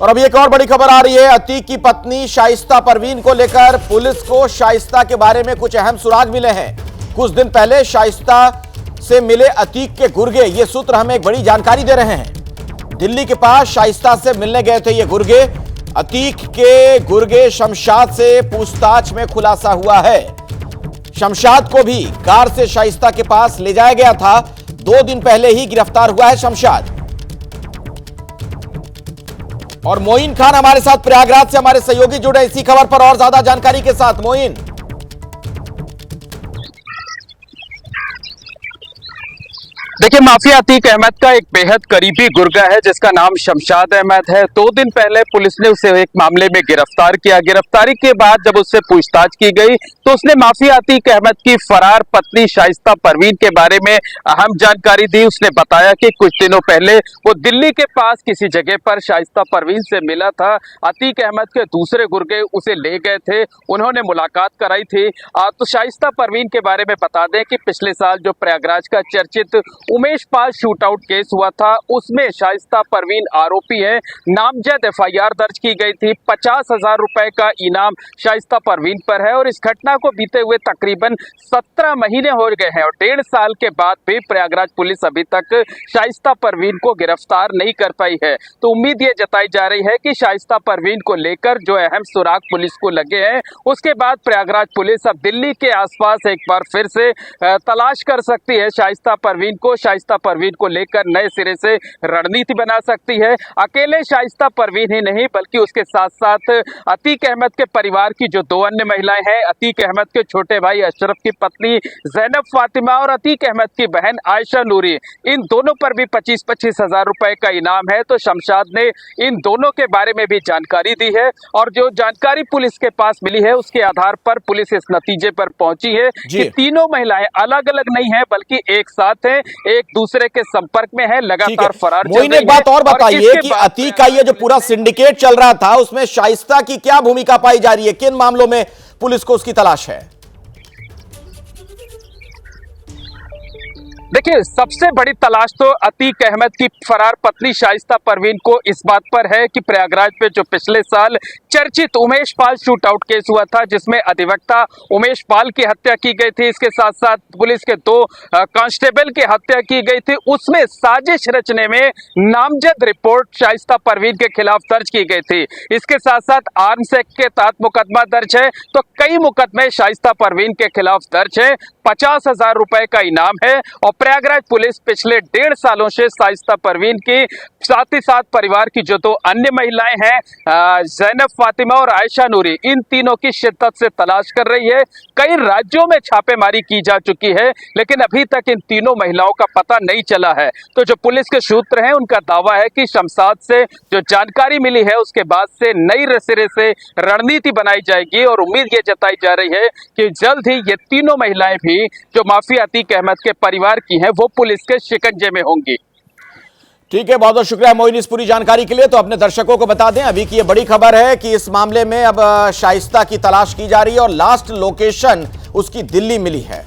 और अभी एक और बड़ी खबर आ रही है। अतीक की पत्नी शाइस्ता परवीन को लेकर पुलिस को शाइस्ता के बारे में कुछ अहम सुराग मिले हैं। कुछ दिन पहले शाइस्ता से मिले अतीक के गुर्गे, ये सूत्र हमें एक बड़ी जानकारी दे रहे हैं। दिल्ली के पास शाइस्ता से मिलने गए थे ये गुर्गे। अतीक के गुर्गे शमशाद से पूछताछ में खुलासा हुआ है। शमशाद को भी कार से शाइस्ता के पास ले जाया गया था। 2 दिन पहले ही गिरफ्तार हुआ है शमशाद। और मोइन खान हमारे साथ प्रयागराज से हमारे सहयोगी जुड़े इसी खबर पर और ज्यादा जानकारी के साथ। मोइन, देखिए, माफिया अतीक अहमद का एक बेहद करीबी गुर्गा है जिसका नाम शमशाद अहमद है। 2 दिन पहले पुलिस ने उसे एक मामले में गिरफ्तार किया। गिरफ्तारी के बाद जब उससे पूछताछ की गई तो उसने माफिया अतीक अहमद की फरार पत्नी शाइस्ता परवीन के बारे में अहम जानकारी दी। उसने बताया कि कुछ दिनों पहले वो दिल्ली के पास किसी जगह पर शाइस्ता परवीन से मिला था। अतीक अहमद के दूसरे गुर्गे उसे ले गए थे, उन्होंने मुलाकात कराई थी। तो शाइस्ता परवीन के बारे में बता दें कि पिछले साल जो प्रयागराज का चर्चित उमेश पाल शूटआउट केस हुआ था, उसमें शाइस्ता परवीन आरोपी है। नामजद FIR दर्ज की गई थी। 50,000 रुपए का इनाम शाइस्ता परवीन पर है और इस घटना को बीते हुए तकरीबन 17 महीने हो गए हैं और 1.5 साल के बाद भी प्रयागराज पुलिस अभी तक शाइस्ता परवीन को गिरफ्तार नहीं कर पाई है। तो उम्मीद ये जताई जा रही है कि शाइस्ता परवीन को लेकर जो अहम सुराग पुलिस को लगे हैं, उसके बाद प्रयागराज पुलिस अब दिल्ली के आसपास एक बार फिर से तलाश कर सकती है शाइस्ता परवीन को। शाइस्ता परवीन को लेकर नए सिरे से रणनीति बना सकती है। अकेले शाइस्ता परवीन ही नहीं बल्कि उसके साथ साथ अतीक अहमद के परिवार की जो 2 अन्य महिलाएं हैं, अतीक अहमद के छोटे भाई अशरफ की पत्नी जैनब फातिमा और अतीक अहमद की बहन आयशा नूरी, इन दोनों पर भी 25-25 हजार रुपए का इनाम है। तो शमशाद ने इन दोनों के बारे में भी जानकारी दी है और जो जानकारी पुलिस के पास मिली है उसके आधार पर पुलिस इस नतीजे पर पहुंची है कि तीनों महिलाएं अलग अलग नहीं है बल्कि एक साथ है, एक दूसरे के संपर्क में है, लगातार फरार चल रही है। एक बात और बताइए कि अतीक का ये जो पूरा सिंडिकेट चल रहा था उसमें शाइस्ता की क्या भूमिका पाई जा रही है? किन मामलों में पुलिस को उसकी तलाश है? देखिए, सबसे बड़ी तलाश तो अतीक अहमद की फरार पत्नी शाइस्ता परवीन को इस बात पर है कि प्रयागराज पे जो पिछले साल चर्चित उमेश पाल शूटआउट केस हुआ था जिसमें अधिवक्ता उमेश पाल की हत्या की गई थी, इसके साथ साथ पुलिस के 2 कांस्टेबल की हत्या की गई थी, उसमें साजिश रचने में नामजद रिपोर्ट शाइस्ता परवीन के खिलाफ दर्ज की गई थी। इसके साथ साथ आर्म्स एक्ट के तहत मुकदमा दर्ज है। तो कई मुकदमे शाइस्ता परवीन के खिलाफ दर्ज है। 50,000 रुपए का इनाम है और प्रयागराज पुलिस पिछले 1.5 सालों से शाइस्ता परवीन की साथ ही साथ परिवार की जो 2 अन्य महिलाएं हैं, जैनब फातिमा और आयशा नूरी, इन तीनों की शिद्दत से तलाश कर रही है। कई राज्यों में छापेमारी की जा चुकी है लेकिन अभी तक इन तीनों महिलाओं का पता नहीं चला है। तो जो पुलिस के सूत्र हैं उनका दावा है कि शमशाद से जो जानकारी मिली है उसके बाद से नई सिरे से रणनीति बनाई जाएगी और उम्मीद ये जताई जा रही है कि जल्द ही ये तीनों महिलाएं भी जो माफिया अतीक अहमद के परिवार की हैं वो पुलिस के शिकंजे में होंगी। ठीक है, बहुत बहुत शुक्रिया मोइन इस पूरी जानकारी के लिए। तो अपने दर्शकों को बता दें अभी की ये बड़ी खबर है कि इस मामले में अब शाइस्ता की तलाश की जा रही है और लास्ट लोकेशन उसकी दिल्ली मिली है।